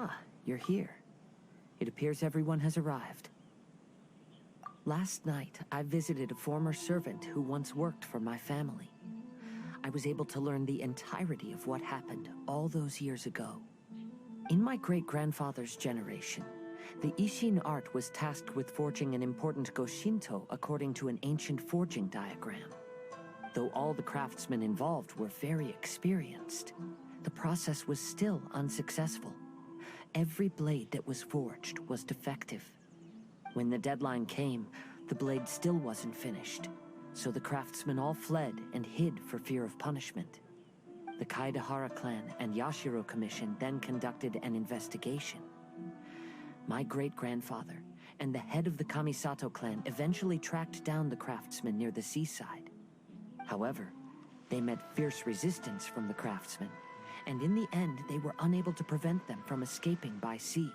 Ah, you're here. It appears everyone has arrived. Last night, I visited a former servant who once worked for my family. I was able to learn the entirety of what happened all those years ago. In my great-grandfather's generation, the Isshin Art was tasked with forging an important Goshintou according to an ancient forging diagram. Though all the craftsmen involved were very experienced, the process was still unsuccessful. Every blade that was forged was defective. When the deadline came, the blade still wasn't finished, so the craftsmen all fled and hid for fear of punishment. The Kaidahara clan and Yashiro Commission then conducted an investigation. My great-grandfather and the head of the Kamisato clan eventually tracked down the craftsmen near the seaside. However, they met fierce resistance from the craftsmen, and in the end they were unable to prevent them from escaping by sea.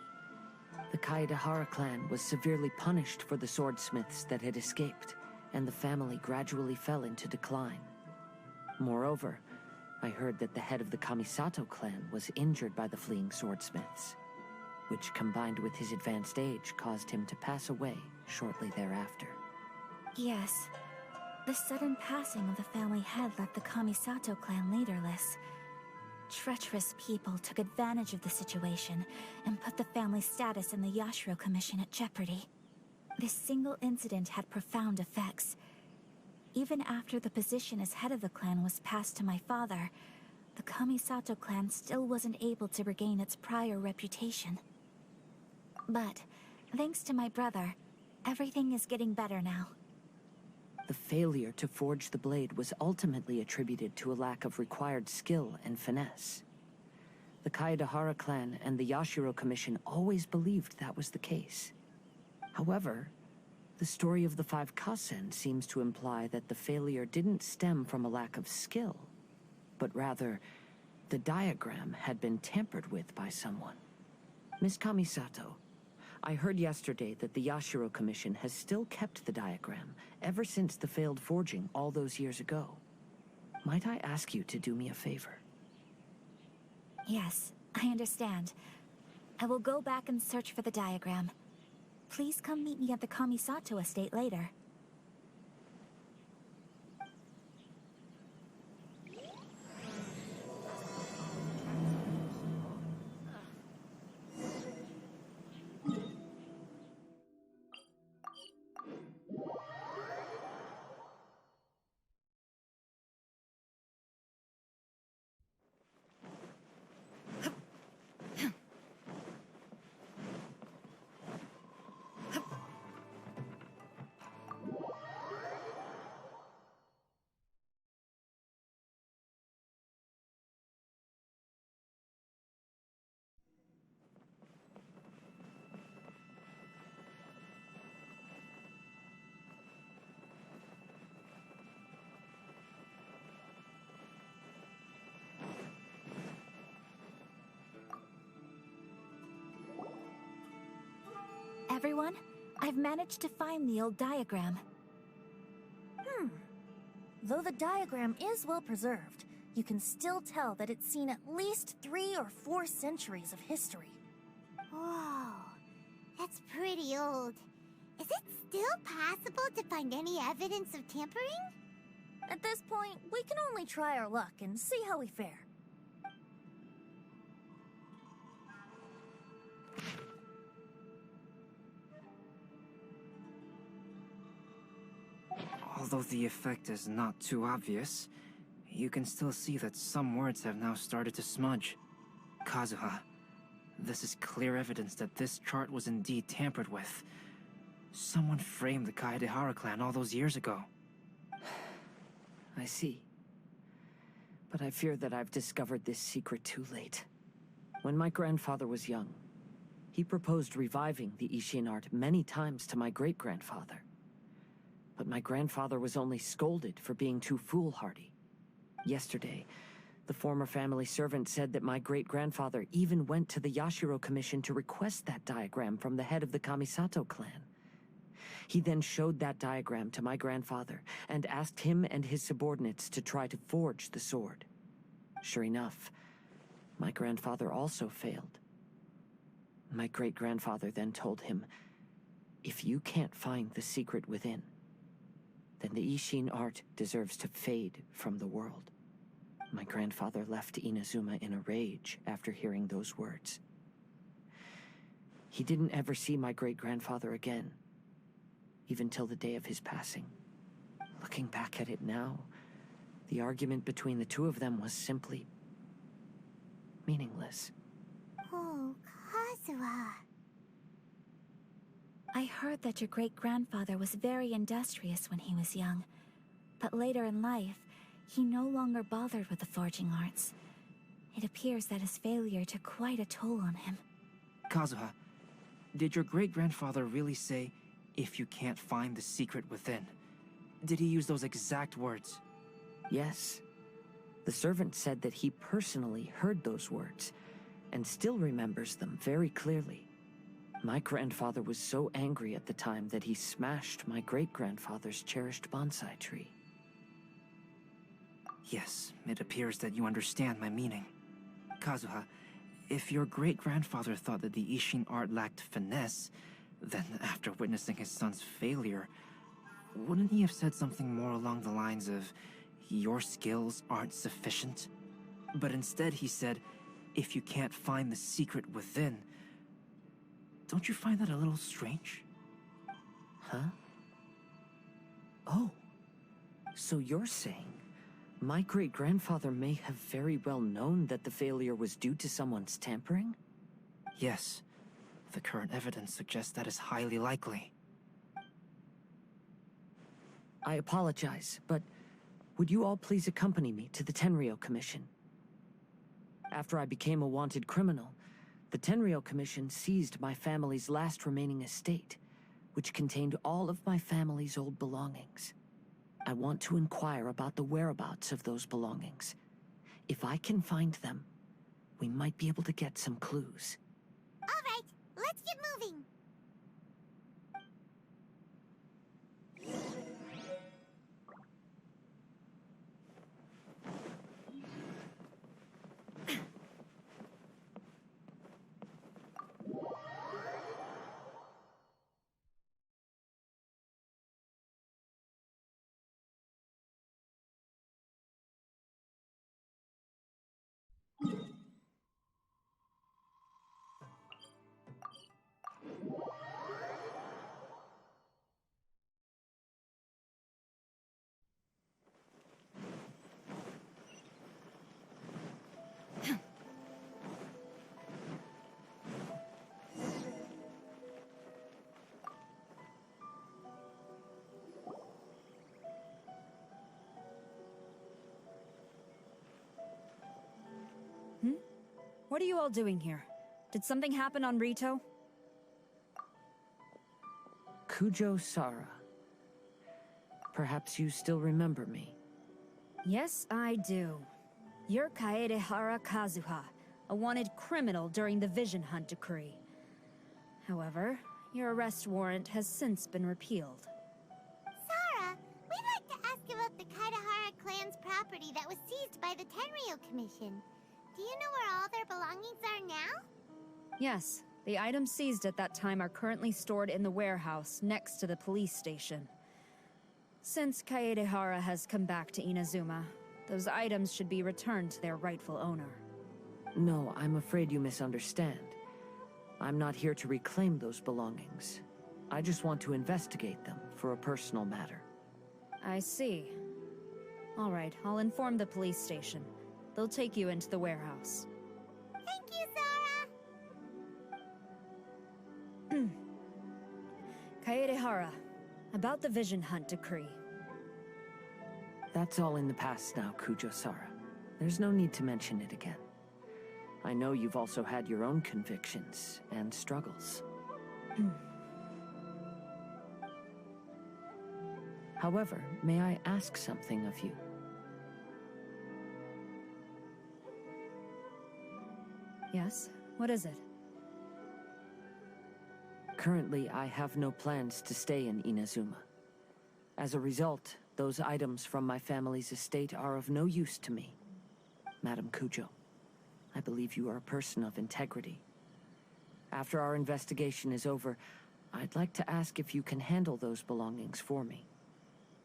The Kaidahara clan was severely punished for the swordsmiths that had escaped, and the family gradually fell into decline. Moreover, I heard that the head of the Kamisato clan was injured by the fleeing swordsmiths, which combined with his advanced age caused him to pass away shortly thereafter. Yes. The sudden passing of the family head left the Kamisato clan leaderless. Treacherous people took advantage of the situation and put the family's status in the Yashiro Commission at jeopardy. This single incident had profound effects. Even after the position as head of the clan was passed to my father, the Kamisato clan still wasn't able to regain its prior reputation. But, thanks to my brother, everything is getting better now. The failure to forge the blade was ultimately attributed to a lack of required skill and finesse. The Kaidahara clan and the Yashiro Commission always believed that was the case. However, the story of the Five Kaisen seems to imply that the failure didn't stem from a lack of skill, but rather, the diagram had been tampered with by someone. Miss Kamisato, I heard yesterday that the Yashiro Commission has still kept the diagram ever since the failed forging all those years ago. Might I ask you to do me a favor? Yes, I understand. I will go back and search for the diagram. Please come meet me at the Kamisato Estate later. Everyone, I've managed to find the old diagram. Though the diagram is well preserved, you can still tell that it's seen at least 3 or 4 centuries of history. Whoa, that's pretty old. Is it still possible to find any evidence of tampering? At this point, we can only try our luck and see how we fare. Although the effect is not too obvious, you can still see that some words have now started to smudge. Kazuha, this is clear evidence that this chart was indeed tampered with. Someone framed the Kaidahara clan all those years ago. I see. But I fear that I've discovered this secret too late. When my grandfather was young, he proposed reviving the Isshin Art many times to my great-grandfather. But my grandfather was only scolded for being too foolhardy. Yesterday, the former family servant said that my great-grandfather even went to the Yashiro Commission to request that diagram from the head of the Kamisato clan. He then showed that diagram to my grandfather and asked him and his subordinates to try to forge the sword. Sure enough, my grandfather also failed. My great-grandfather then told him, if you can't find the secret within, then the Isshin Art deserves to fade from the world. My grandfather left Inazuma in a rage after hearing those words. He didn't ever see my great-grandfather again, even till the day of his passing. Looking back at it now, the argument between the two of them was simply meaningless. Oh, Kazuha. I heard that your great-grandfather was very industrious when he was young, but later in life, he no longer bothered with the forging arts. It appears that his failure took quite a toll on him. Kazuha, did your great-grandfather really say, if you can't find the secret within? Did he use those exact words? Yes. The servant said that he personally heard those words, and still remembers them very clearly. My grandfather was so angry at the time that he smashed my great-grandfather's cherished bonsai tree. Yes, it appears that you understand my meaning. Kazuha, if your great-grandfather thought that the Isshin Art lacked finesse, then after witnessing his son's failure, wouldn't he have said something more along the lines of, your skills aren't sufficient? But instead he said, if you can't find the secret within. Don't you find that a little strange? Huh? Oh. So you're saying my great-grandfather may have very well known that the failure was due to someone's tampering? Yes. The current evidence suggests that is highly likely. I apologize, but would you all please accompany me to the Tenryou Commission? After I became a wanted criminal, the Tenryou Commission seized my family's last remaining estate, which contained all of my family's old belongings. I want to inquire about the whereabouts of those belongings. If I can find them, we might be able to get some clues. All right, let's get moving. What are you all doing here? Did something happen on Rito? Kujo Sara. Perhaps you still remember me. Yes, I do. You're Kaedehara Kazuha, a wanted criminal during the Vision Hunt decree. However, your arrest warrant has since been repealed. Sara, we'd like to ask about the Kaedehara clan's property that was seized by the Tenryou Commission. Do you know where all their belongings are now? Yes, the items seized at that time are currently stored in the warehouse next to the police station. Since Kaedehara has come back to Inazuma, those items should be returned to their rightful owner. No, I'm afraid you misunderstand. I'm not here to reclaim those belongings. I just want to investigate them for a personal matter. I see. All right, I'll inform the police station. They'll take you into the warehouse. Thank you, Sara! Kaedehara, about the Vision Hunt decree. That's all in the past now, Kujo Sara. There's no need to mention it again. I know you've also had your own convictions and struggles. However, may I ask something of you? Yes? What is it? Currently, I have no plans to stay in Inazuma. As a result, those items from my family's estate are of no use to me. Madam Kujo, I believe you are a person of integrity. After our investigation is over, I'd like to ask if you can handle those belongings for me.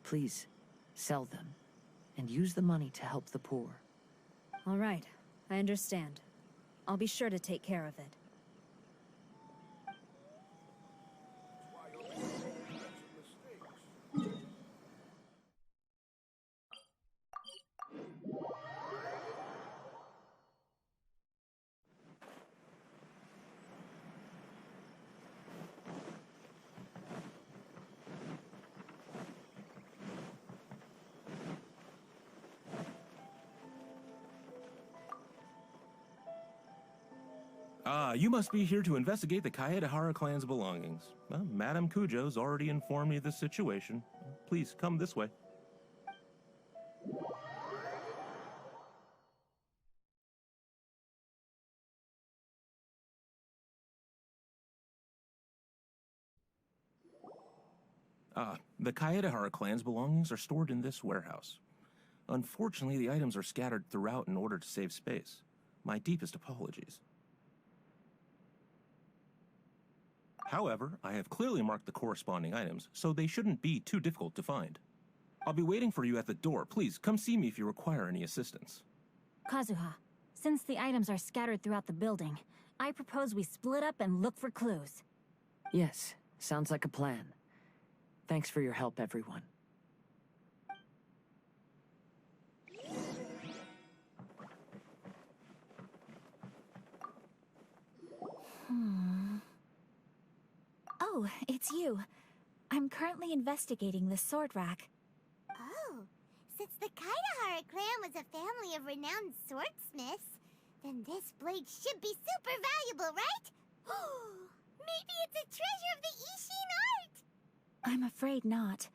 Please, sell them, and use the money to help the poor. All right, I understand. I'll be sure to take care of it. You must be here to investigate the Kaedehara clan's belongings. Well, Madame Kujo's already informed me of the situation. Please, come this way. The Kaedehara clan's belongings are stored in this warehouse. Unfortunately, the items are scattered throughout in order to save space. My deepest apologies. However, I have clearly marked the corresponding items, so they shouldn't be too difficult to find. I'll be waiting for you at the door. Please, come see me if you require any assistance. Kazuha, since the items are scattered throughout the building, I propose we split up and look for clues. Yes, sounds like a plan. Thanks for your help, everyone. Oh, it's you. I'm currently investigating the sword rack. Oh, since the Kaedehara clan was a family of renowned swordsmiths, then this blade should be super valuable, right? Maybe it's a treasure of the Isshin Art! I'm afraid not.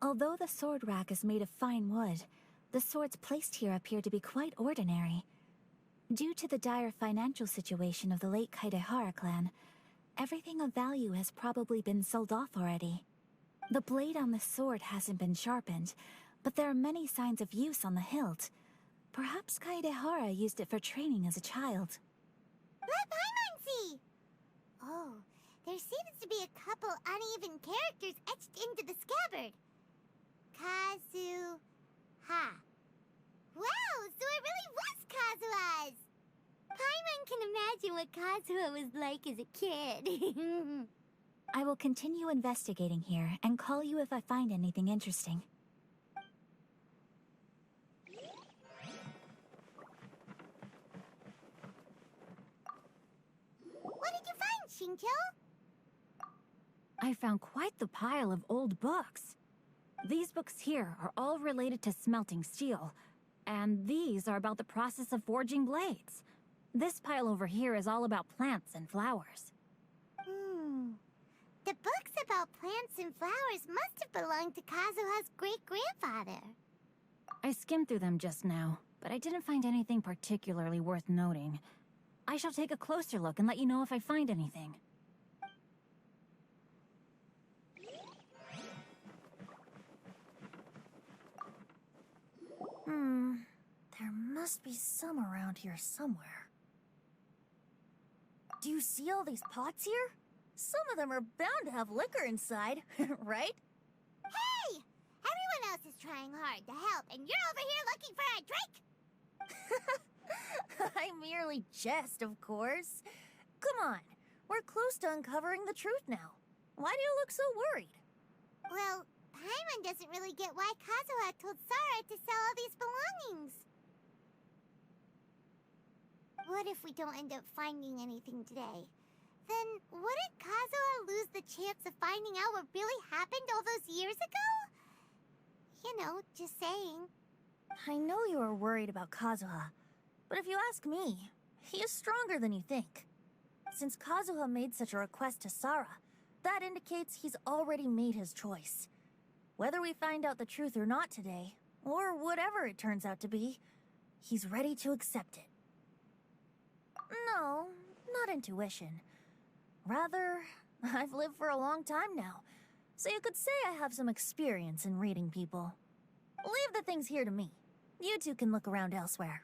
Although the sword rack is made of fine wood, the swords placed here appear to be quite ordinary. Due to the dire financial situation of the late Kaedehara clan, everything of value has probably been sold off already. The blade on the sword hasn't been sharpened, but there are many signs of use on the hilt. Perhaps Kaedehara used it for training as a child. Let Paimon see! Oh, there seems to be a couple uneven characters etched into the scabbard. Kazuha. Wow, so it really was Kazuha's! Paimon can imagine what Kazuha was like as a kid. I will continue investigating here and call you if I find anything interesting. What did you find, Shincho? I found quite the pile of old books. These books here are all related to smelting steel, and these are about the process of forging blades. This pile over here is all about plants and flowers. The books about plants and flowers must have belonged to Kazuha's great-grandfather. I skimmed through them just now, but I didn't find anything particularly worth noting. I shall take a closer look and let you know if I find anything. There must be some around here somewhere. Do you see all these pots here? Some of them are bound to have liquor inside, right? Hey! Everyone else is trying hard to help, and you're over here looking for a drink! I merely jest, of course. Come on, we're close to uncovering the truth now. Why do you look so worried? Well, Paimon doesn't really get why Kazuha told Sarah to sell all these belongings. What if we don't end up finding anything today? Then wouldn't Kazuha lose the chance of finding out what really happened all those years ago? You know, just saying. I know you are worried about Kazuha, but if you ask me, he is stronger than you think. Since Kazuha made such a request to Sarah, that indicates he's already made his choice. Whether we find out the truth or not today, or whatever it turns out to be, he's ready to accept it. No, not intuition. Rather, I've lived for a long time now, so you could say I have some experience in reading people. Leave the things here to me. You two can look around elsewhere.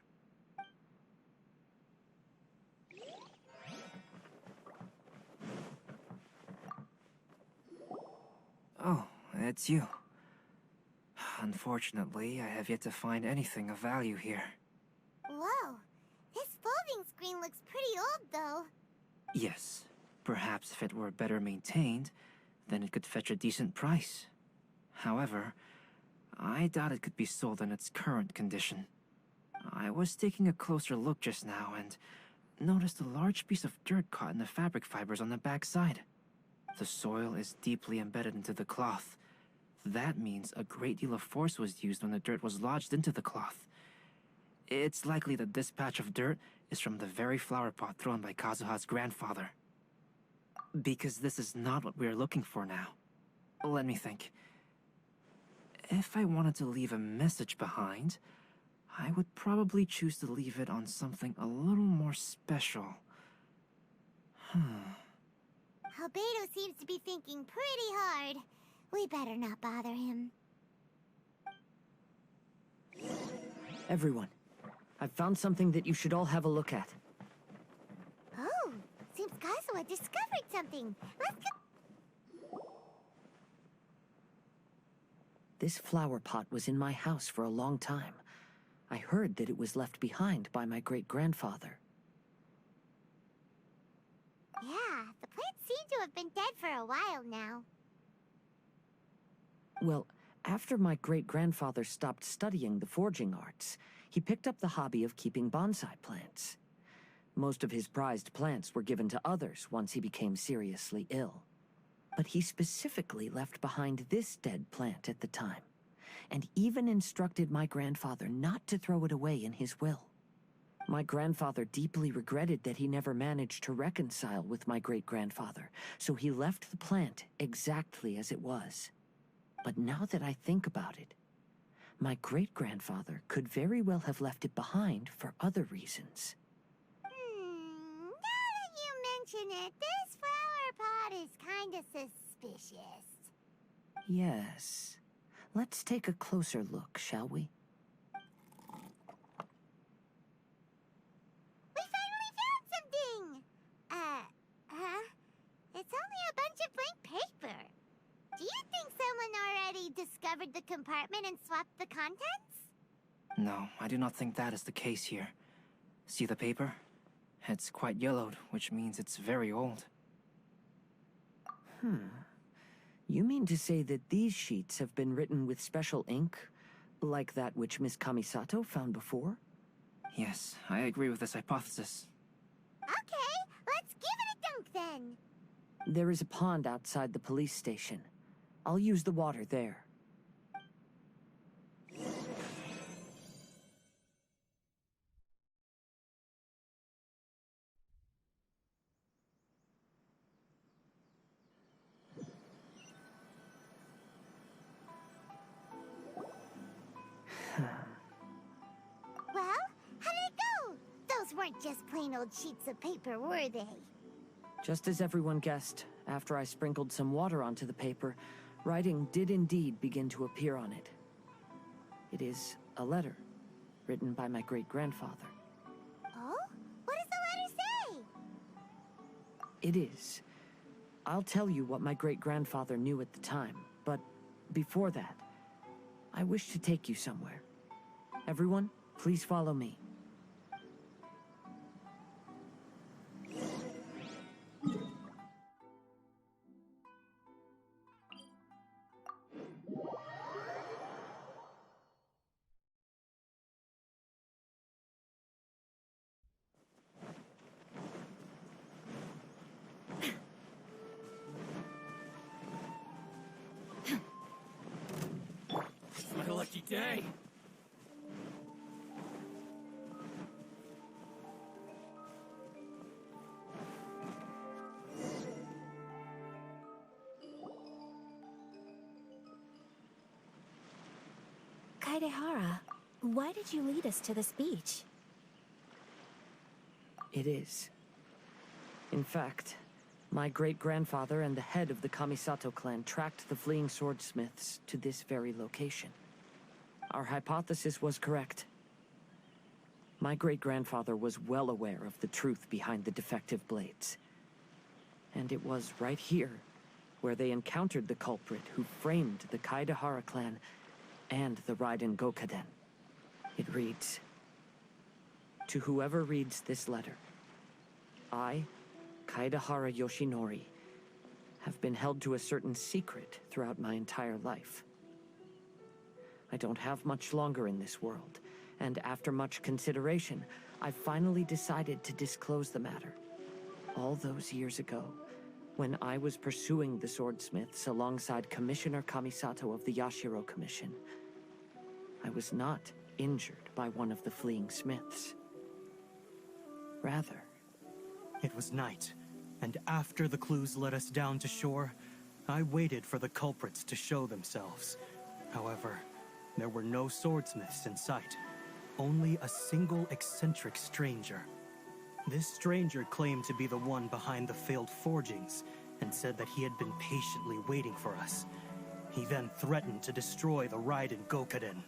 Oh, it's you. Unfortunately, I have yet to find anything of value here. Whoa, this folding screen looks pretty old, though. Yes, perhaps if it were better maintained, then it could fetch a decent price. However, I doubt it could be sold in its current condition. I was taking a closer look just now and noticed a large piece of dirt caught in the fabric fibers on the back side. The soil is deeply embedded into the cloth. That means a great deal of force was used when the dirt was lodged into the cloth. It's likely that this patch of dirt is from the very flower pot thrown by Kazuha's grandfather. Because this is not what we are looking for now. Let me think. If I wanted to leave a message behind, I would probably choose to leave it on something a little more special. Albedo seems to be thinking pretty hard. We better not bother him. Everyone, I've found something that you should all have a look at. Oh, seems Kazuha discovered something. Let's go. This flower pot was in my house for a long time. I heard that it was left behind by my great-grandfather. Yeah, the plants seem to have been dead for a while now. Well, after my great-grandfather stopped studying the forging arts, he picked up the hobby of keeping bonsai plants. Most of his prized plants were given to others once he became seriously ill. But he specifically left behind this dead plant at the time, and even instructed my grandfather not to throw it away in his will. My grandfather deeply regretted that he never managed to reconcile with my great-grandfather, so he left the plant exactly as it was. But now that I think about it, my great-grandfather could very well have left it behind for other reasons. Now that you mention it, this flower pot is kinda suspicious. Yes. Let's take a closer look, shall we? We finally found something! It's only a bunch of blank paper. Do you think someone already discovered the compartment and swapped the contents? No, I do not think that is the case here. See the paper? It's quite yellowed, which means it's very old. You mean to say that these sheets have been written with special ink, like that which Miss Kamisato found before? Yes, I agree with this hypothesis. Okay, let's give it a dunk then. There is a pond outside the police station. I'll use the water there. Well, how did it go? Those weren't just plain old sheets of paper, were they? Just as everyone guessed, after I sprinkled some water onto the paper, writing did indeed begin to appear on it. It is a letter, written by my great-grandfather. Oh? What does the letter say? It is. I'll tell you what my great-grandfather knew at the time, but before that, I wish to take you somewhere. Everyone, please follow me. It's my lucky day. Kaedehara, why did you lead us to this beach? It is. In fact, my great-grandfather and the head of the Kamisato clan tracked the fleeing swordsmiths to this very location. Our hypothesis was correct. My great-grandfather was well aware of the truth behind the defective blades. And it was right here, where they encountered the culprit who framed the Kaedehara clan and the Raiden Gokaden. It reads, "To whoever reads this letter, I, Kaedehara Yoshinori, have been held to a certain secret throughout my entire life. I don't have much longer in this world, and after much consideration, I finally decided to disclose the matter. All those years ago, when I was pursuing the swordsmiths alongside Commissioner Kamisato of the Yashiro Commission, I was not injured by one of the fleeing smiths. Rather, it was night, and after the clues led us down to shore, I waited for the culprits to show themselves. However, there were no swordsmiths in sight, only a single eccentric stranger. This stranger claimed to be the one behind the failed forgings, and said that he had been patiently waiting for us. He then threatened to destroy the Raiden Gokaden.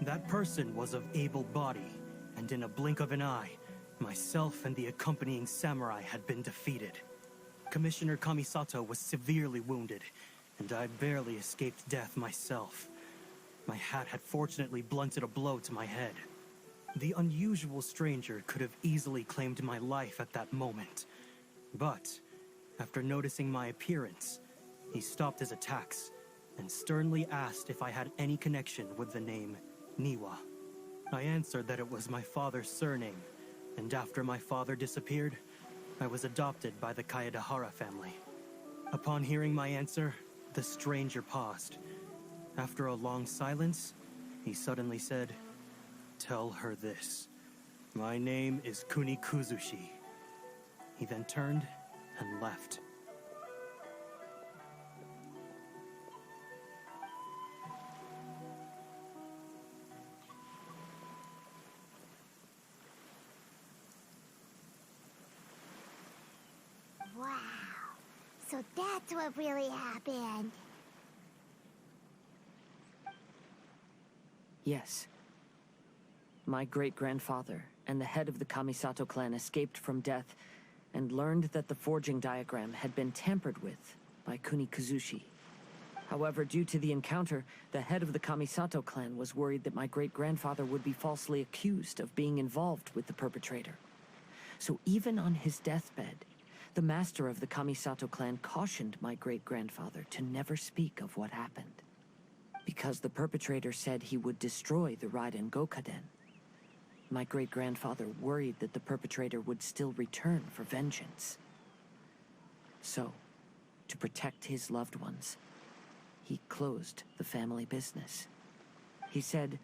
That person was of able body, and in a blink of an eye, myself and the accompanying samurai had been defeated. Commissioner Kamisato was severely wounded, and I barely escaped death myself. My hat had fortunately blunted a blow to my head. The unusual stranger could have easily claimed my life at that moment. But, after noticing my appearance, he stopped his attacks and sternly asked if I had any connection with the name Niwa. I answered that it was my father's surname, and after my father disappeared, I was adopted by the Kaedehara family. Upon hearing my answer, the stranger paused. After a long silence, he suddenly said, "Tell her this. My name is Kuni Kuzushi." He then turned and left. Wow. So that's what really happened. Yes. My great-grandfather and the head of the Kamisato clan escaped from death and learned that the forging diagram had been tampered with by Kuni Kuzushi. However, due to the encounter, the head of the Kamisato clan was worried that my great-grandfather would be falsely accused of being involved with the perpetrator. So even on his deathbed, the master of the Kamisato clan cautioned my great-grandfather to never speak of what happened. Because the perpetrator said he would destroy the Raiden Gokaden, my great-grandfather worried that the perpetrator would still return for vengeance. So, to protect his loved ones, he closed the family business. He said,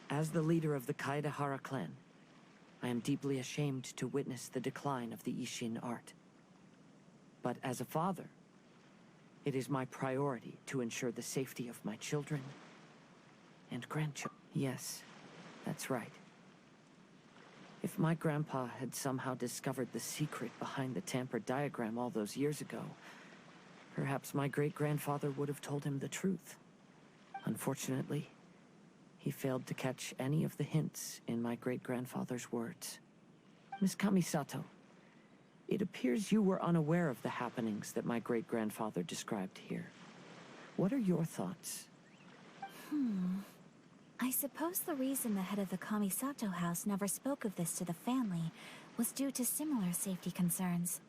"As the leader of the Kaedehara clan, I am deeply ashamed to witness the decline of the Isshin Art. But as a father, it is my priority to ensure the safety of my children and grandchildren." Yes, that's right. If my grandpa had somehow discovered the secret behind the tampered diagram all those years ago, perhaps my great-grandfather would have told him the truth. Unfortunately, he failed to catch any of the hints in my great-grandfather's words. Miss Kamisato, it appears you were unaware of the happenings that my great-grandfather described here. What are your thoughts? I suppose the reason the head of the Kamisato house never spoke of this to the family was due to similar safety concerns.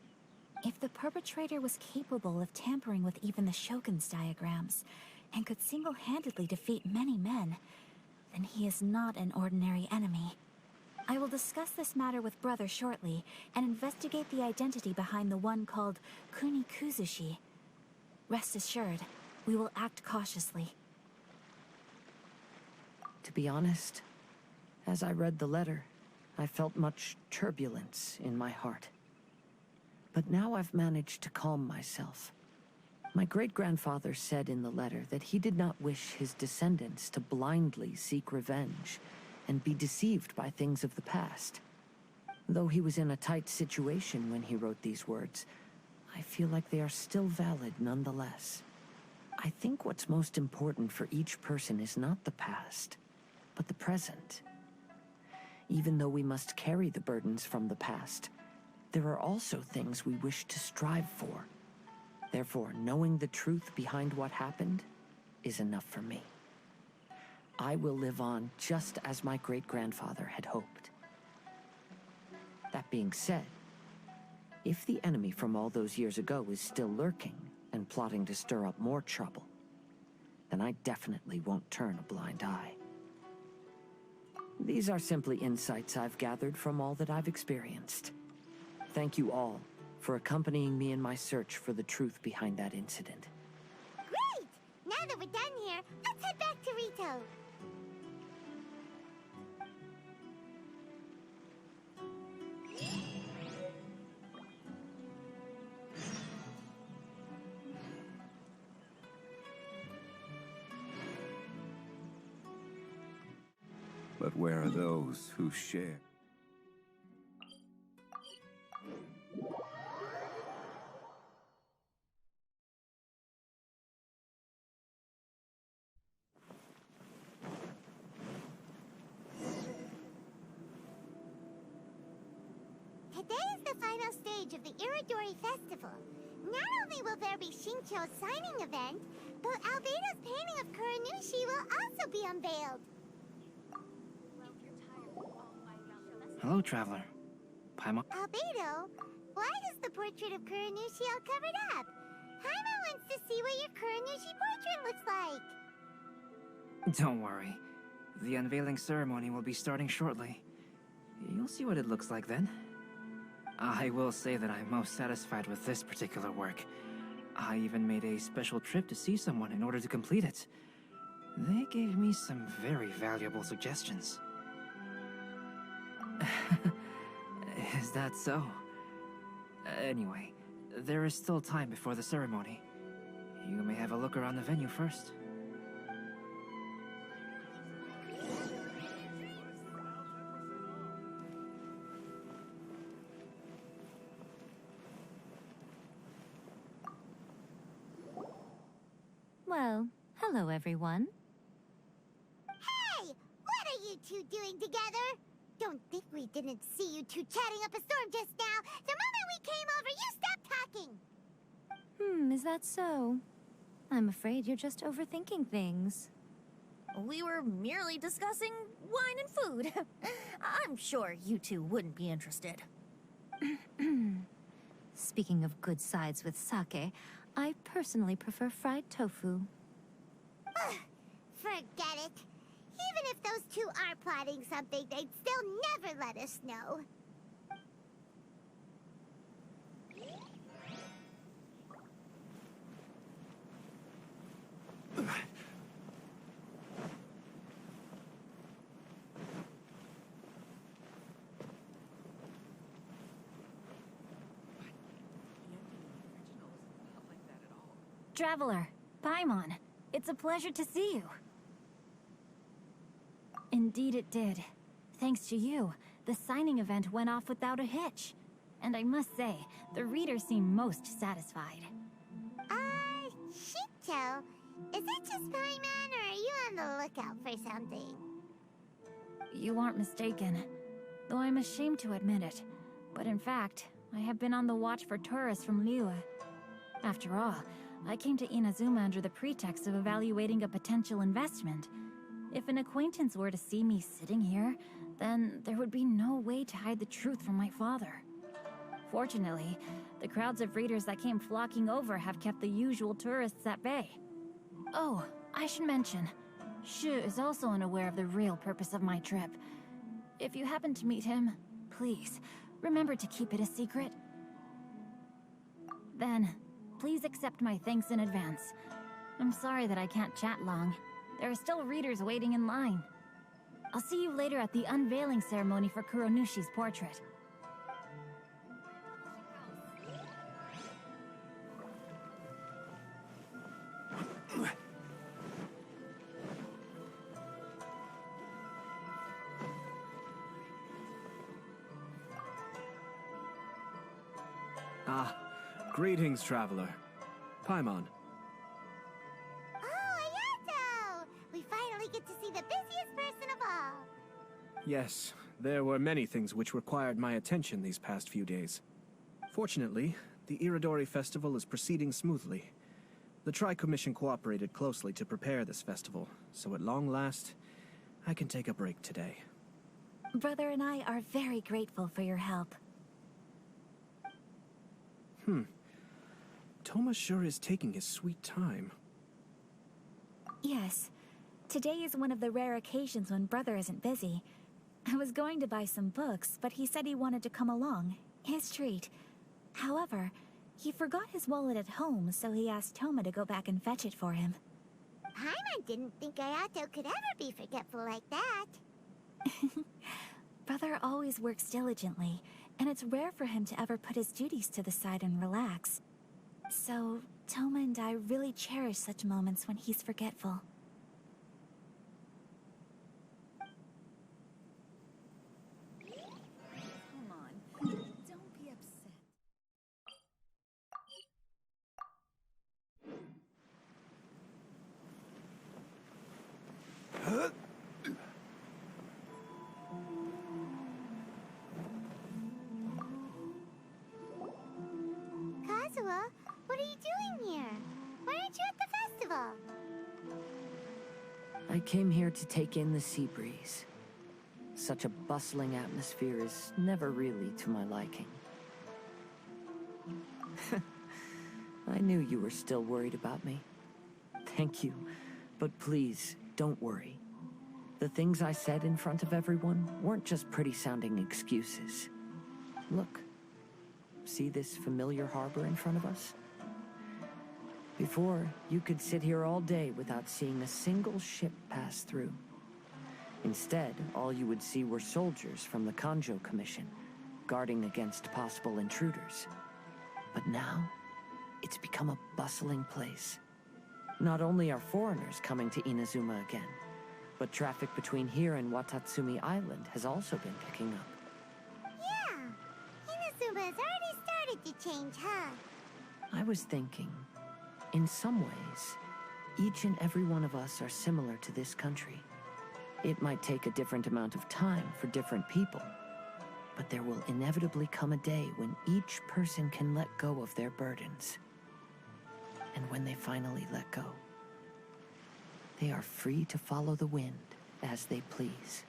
If the perpetrator was capable of tampering with even the Shogun's diagrams, and could single-handedly defeat many men, then he is not an ordinary enemy. I will discuss this matter with Brother shortly, and investigate the identity behind the one called Kuni Kuzushi. Rest assured, we will act cautiously. To be honest, as I read the letter, I felt much turbulence in my heart. But now I've managed to calm myself. My great-grandfather said in the letter that he did not wish his descendants to blindly seek revenge and be deceived by things of the past. Though he was in a tight situation when he wrote these words, I feel like they are still valid nonetheless. I think what's most important for each person is not the past, but the present. Even though we must carry the burdens from the past, there are also things we wish to strive for. Therefore, knowing the truth behind what happened is enough for me. I will live on just as my great-grandfather had hoped. That being said, if the enemy from all those years ago is still lurking and plotting to stir up more trouble, then I definitely won't turn a blind eye. These are simply insights I've gathered from all that I've experienced. Thank you all for accompanying me in my search for the truth behind that incident. Great! Now that we're done here, let's head back to Rito. But where are those who share? Today is the final stage of the Iridori Festival. Not only will there be Shincho's signing event, but Albedo's painting of Kuranushi will also be unveiled. Hello, traveler. Paimon. Albedo, why is the portrait of Kuranushi all covered up? Paimon wants to see what your Kuranushi portrait looks like. Don't worry. The unveiling ceremony will be starting shortly. You'll see what it looks like then. I will say that I'm most satisfied with this particular work. I even made a special trip to see someone in order to complete it. They gave me some very valuable suggestions. Is that so? Anyway, there is still time before the ceremony. You may have a look around the venue first. Well, hello everyone. Hey! What are you two doing together? Don't think we didn't see you two chatting up a storm just now. The moment we came over, you stopped talking. Is that so? I'm afraid you're just overthinking things. We were merely discussing wine and food. I'm sure you two wouldn't be interested. Speaking of good sides with sake, I personally prefer fried tofu. Forget it. Even if those two are plotting something, they'd still never let us know. Traveler, Paimon, it's a pleasure to see you. Indeed it did. Thanks to you, the signing event went off without a hitch. And I must say, the readers seem most satisfied. Shincho, is it just Paimon, or are you on the lookout for something? You aren't mistaken, though I'm ashamed to admit it. But in fact, I have been on the watch for tourists from Liyue. After all, I came to Inazuma under the pretext of evaluating a potential investment. If an acquaintance were to see me sitting here, then there would be no way to hide the truth from my father. Fortunately, the crowds of readers that came flocking over have kept the usual tourists at bay. Oh, I should mention, Shu is also unaware of the real purpose of my trip. If you happen to meet him, please, remember to keep it a secret. Then, please accept my thanks in advance. I'm sorry that I can't chat long. There are still readers waiting in line. I'll see you later at the unveiling ceremony for Kuronushi's portrait. Greetings, traveler. Paimon. Oh, Ayato! We finally get to see the busiest person of all. Yes, there were many things which required my attention these past few days. Fortunately, The Iridori Festival is proceeding smoothly. The Tri-Commission cooperated closely to prepare this festival, so at long last, I can take a break today. Brother and I are very grateful for your help. Toma sure is taking his sweet time. Yes. Today is one of the rare occasions when Brother isn't busy. I was going to buy some books, but he said he wanted to come along. His treat. However, he forgot his wallet at home, so he asked Toma to go back and fetch it for him. Paimon didn't think Ayato could ever be forgetful like that. Brother always works diligently, and it's rare for him to ever put his duties to the side and relax. So, Toma and I really cherish such moments when he's forgetful. Come on, don't be upset. Kazuha, what are you doing here? Why aren't you at the festival? I came here to take in the sea breeze. Such a bustling atmosphere is never really to my liking. I knew you were still worried about me. Thank you, but please, don't worry. The things I said in front of everyone weren't just pretty-sounding excuses. Look. See this familiar harbor in front of us? Before, you could sit here all day without seeing a single ship pass through. Instead, all you would see were soldiers from the Tenryou Commission, guarding against possible intruders. But now, it's become a bustling place. Not only are foreigners coming to Inazuma again, but traffic between here and Watatsumi Island has also been picking up. Yeah, Inazuma has already started to change, huh? I was thinking, in some ways, each and every one of us are similar to this country. It might take a different amount of time for different people, but there will inevitably come a day when each person can let go of their burdens. And when they finally let go, they are free to follow the wind as they please.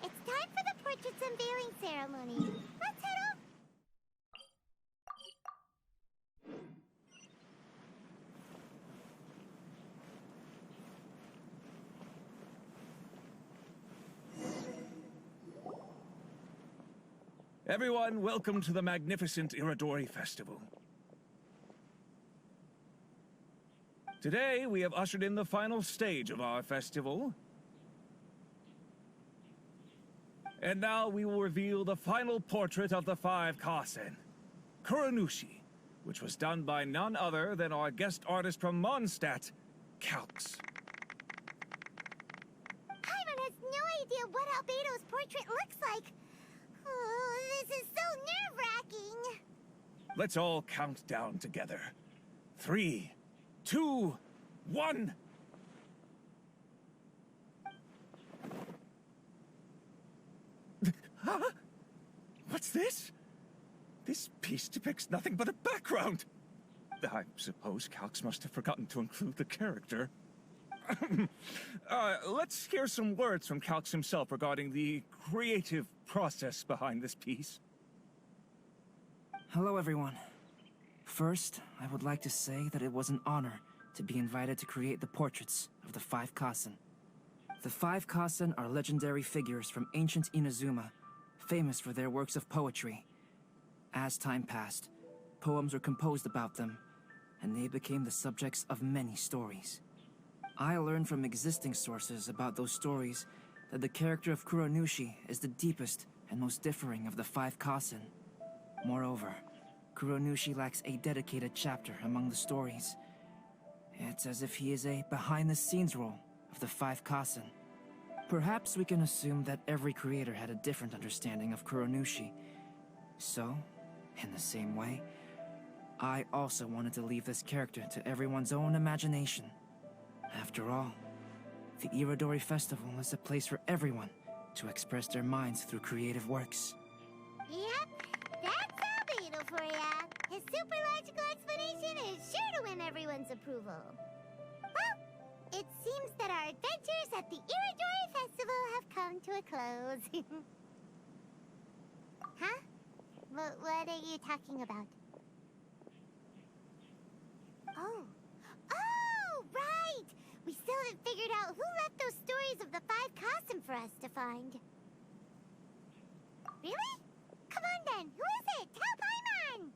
It's time for the portrait's unveiling ceremony. Let's head off. Everyone, welcome to the magnificent Iridori Festival. Today, we have ushered in the final stage of our festival. And now we will reveal the final portrait of the Five Kaisen, Kuronushi, which was done by none other than our guest artist from Mondstadt, Calx. Paimon has no idea what Albedo's portrait looks like. Oh, this is so nerve-wracking. Let's all count down together. 3, 2, 1. Huh? What's this? This piece depicts nothing but a background. I suppose Calx must have forgotten to include the character. Let's hear some words from Calx himself regarding the creative process behind this piece. Hello, everyone. First, I would like to say that it was an honor to be invited to create the portraits of the Five Kaisen. The Five Kaisen are legendary figures from ancient Inazuma, famous for their works of poetry. As time passed, poems were composed about them, and they became the subjects of many stories. I learned from existing sources about those stories that the character of Kuronushi is the deepest and most differing of the Five Kaisen. Moreover, Kuronushi lacks a dedicated chapter among the stories. It's as if he is a behind-the-scenes role of the Five Kaisen. Perhaps we can assume that every creator had a different understanding of Kuronushi. So, in the same way, I also wanted to leave this character to everyone's own imagination. After all, the Iridori Festival is a place for everyone to express their minds through creative works. Yep, that's Albedo for ya. His super logical explanation is sure to win everyone's approval. Well, it seems that our adventures at the Iridori Festival have come to a close. Huh? What are you talking about? Oh, right! We still haven't figured out who left those stories of the Five Kaisen for us to find. Really? Come on then, who is it? Tell Paimon!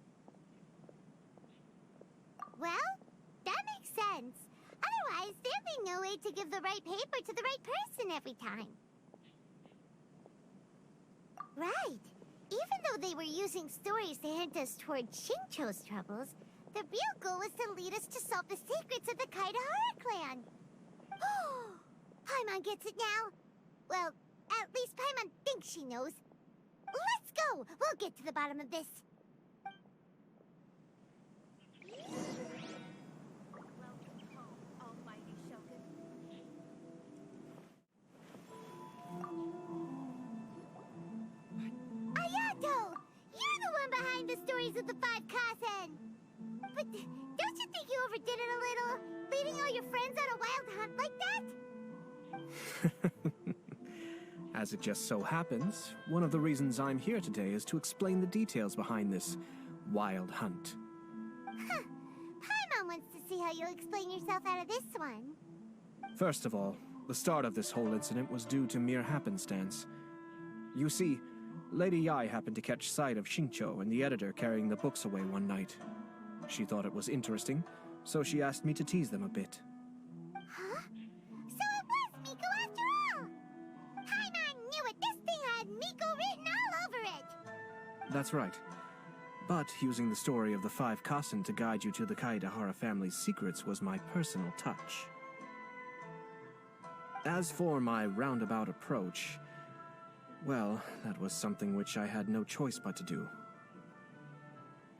Well, that makes sense. Otherwise, there'd be no way to give the right paper to the right person every time. Right. Even though they were using stories to hint us toward Shincho's troubles, the real goal was to lead us to solve the secrets of the Kaidahara clan. Oh, Paimon gets it now. Well, at least Paimon thinks she knows. Let's go! We'll get to the bottom of this. Welcome home, almighty Shogun. Ayato! You're the one behind the stories of the Five Kaisen! But don't you think you overdid it a little? Leading all your friends on a wild hunt like that? As it just so happens, one of the reasons I'm here today is to explain the details behind this wild hunt. Huh. Paimon wants to see how you explain yourself out of this one. First of all, the start of this whole incident was due to mere happenstance. You see, Lady Yai happened to catch sight of Shincho and the editor carrying the books away one night. She thought it was interesting, so she asked me to tease them a bit. Huh? So it was Miko after all! Paimon knew it! This thing had Miko written all over it! That's right. But using the story of the Five Kaisen to guide you to the Kaidahara family's secrets was my personal touch. As for my roundabout approach, well, that was something which I had no choice but to do.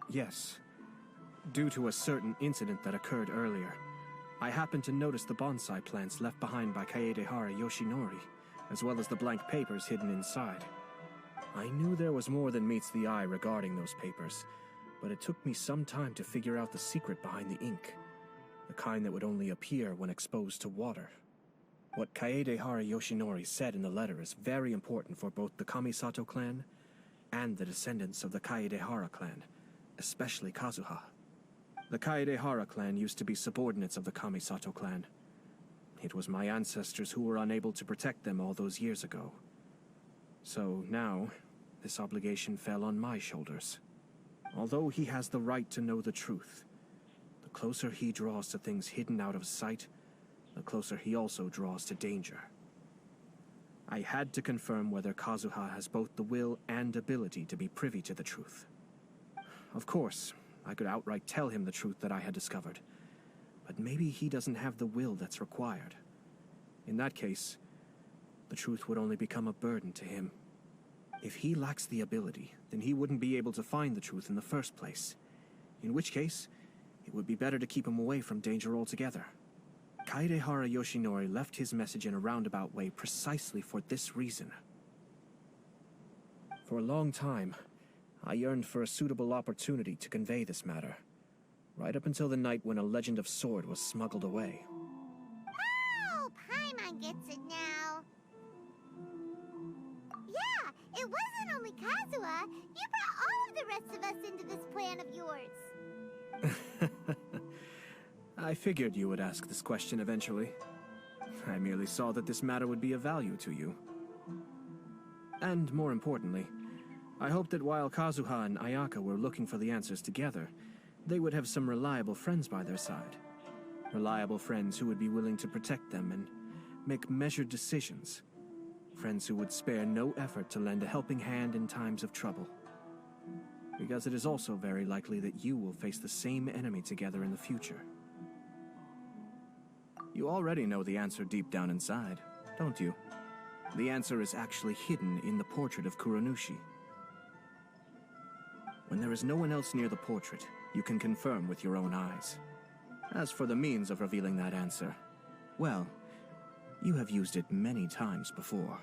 Yes. Due to a certain incident that occurred earlier, I happened to notice the bonsai plants left behind by Kaedehara Yoshinori, as well as the blank papers hidden inside. I knew there was more than meets the eye regarding those papers, but it took me some time to figure out the secret behind the ink, the kind that would only appear when exposed to water. What Kaedehara Yoshinori said in the letter is very important for both the Kamisato clan and the descendants of the Kaedehara clan, especially Kazuha. The Kaedehara clan used to be subordinates of the Kamisato clan. It was my ancestors who were unable to protect them all those years ago. So now, this obligation fell on my shoulders. Although he has the right to know the truth, the closer he draws to things hidden out of sight, the closer he also draws to danger. I had to confirm whether Kazuha has both the will and ability to be privy to the truth. Of course, I could outright tell him the truth that I had discovered, but maybe he doesn't have the will that's required. In that case, the truth would only become a burden to him. If he lacks the ability, then he wouldn't be able to find the truth in the first place, in which case, it would be better to keep him away from danger altogether. Kaedehara Yoshinori left his message in a roundabout way precisely for this reason. For a long time, I yearned for a suitable opportunity to convey this matter, right up until the night when a legend of sword was smuggled away. Oh, Paimon gets it now. Yeah, it wasn't only Kazuha. You brought all of the rest of us into this plan of yours. I figured you would ask this question eventually. I merely saw that this matter would be of value to you. And more importantly, I hoped that while Kazuha and Ayaka were looking for the answers together, they would have some reliable friends by their side. Reliable friends who would be willing to protect them and make measured decisions. Friends who would spare no effort to lend a helping hand in times of trouble. Because it is also very likely that you will face the same enemy together in the future. You already know the answer deep down inside, don't you? The answer is actually hidden in the portrait of Kuranushi. When there is no one else near the portrait, you can confirm with your own eyes. As for the means of revealing that answer, well, you have used it many times before.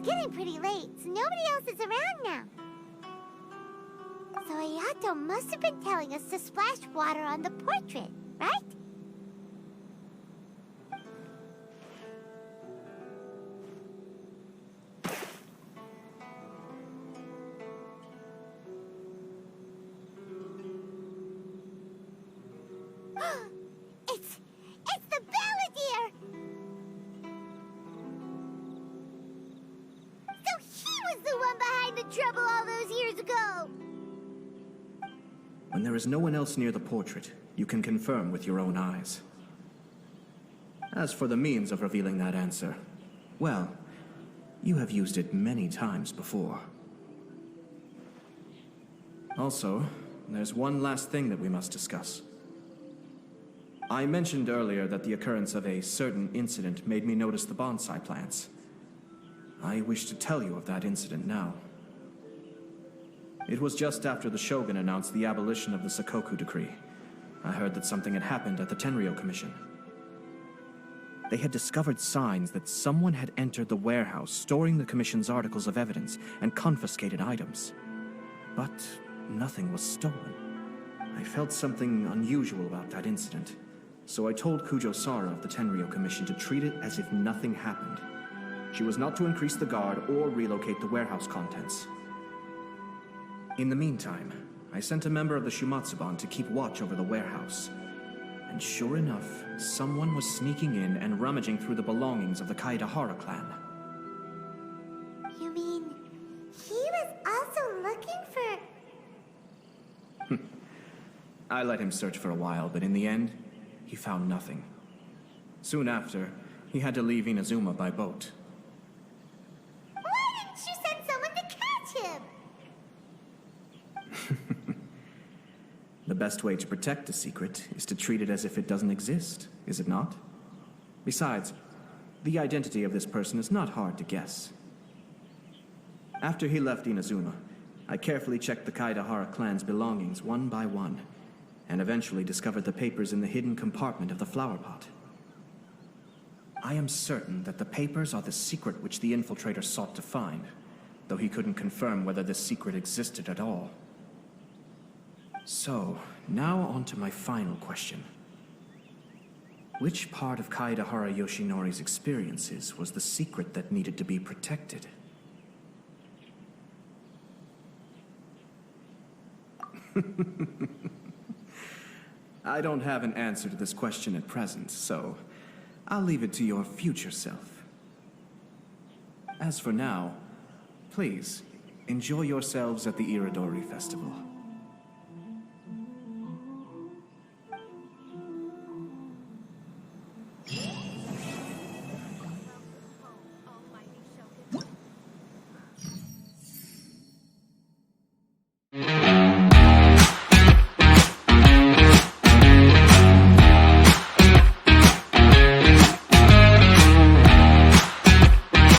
It's getting pretty late, so nobody else is around now. So Ayato must have been telling us to splash water on the portrait, right? It's the Balladeer! So he was the one behind the trouble all those years ago! When there is no one else near the portrait, you can confirm with your own eyes. As for the means of revealing that answer, well, you have used it many times before. Also, there's one last thing that we must discuss. I mentioned earlier that the occurrence of a certain incident made me notice the bonsai plants. I wish to tell you of that incident now. It was just after the Shogun announced the abolition of the Sakoku decree. I heard that something had happened at the Tenryou Commission. They had discovered signs that someone had entered the warehouse storing the Commission's articles of evidence and confiscated items. But nothing was stolen. I felt something unusual about that incident, so I told Kujo-Sara of the Tenryou Commission to treat it as if nothing happened. She was not to increase the guard or relocate the warehouse contents. In the meantime, I sent a member of the Shumatsuban to keep watch over the warehouse. And sure enough, someone was sneaking in and rummaging through the belongings of the Kaedehara clan. You mean, he was also looking for... I let him search for a while, but in the end, he found nothing. Soon after, he had to leave Inazuma by boat. Why didn't you send someone to catch him? The best way to protect a secret is to treat it as if it doesn't exist, is it not? Besides, the identity of this person is not hard to guess. After he left Inazuma, I carefully checked the Kaedehara clan's belongings one by one, and eventually discovered the papers in the hidden compartment of the flower pot. I am certain that the papers are the secret which the infiltrator sought to find, though he couldn't confirm whether this secret existed at all. So, now on to my final question. Which part of Kaedehara Yoshinori's experiences was the secret that needed to be protected? I don't have an answer to this question at present, so I'll leave it to your future self. As for now, please, enjoy yourselves at the Iridori Festival.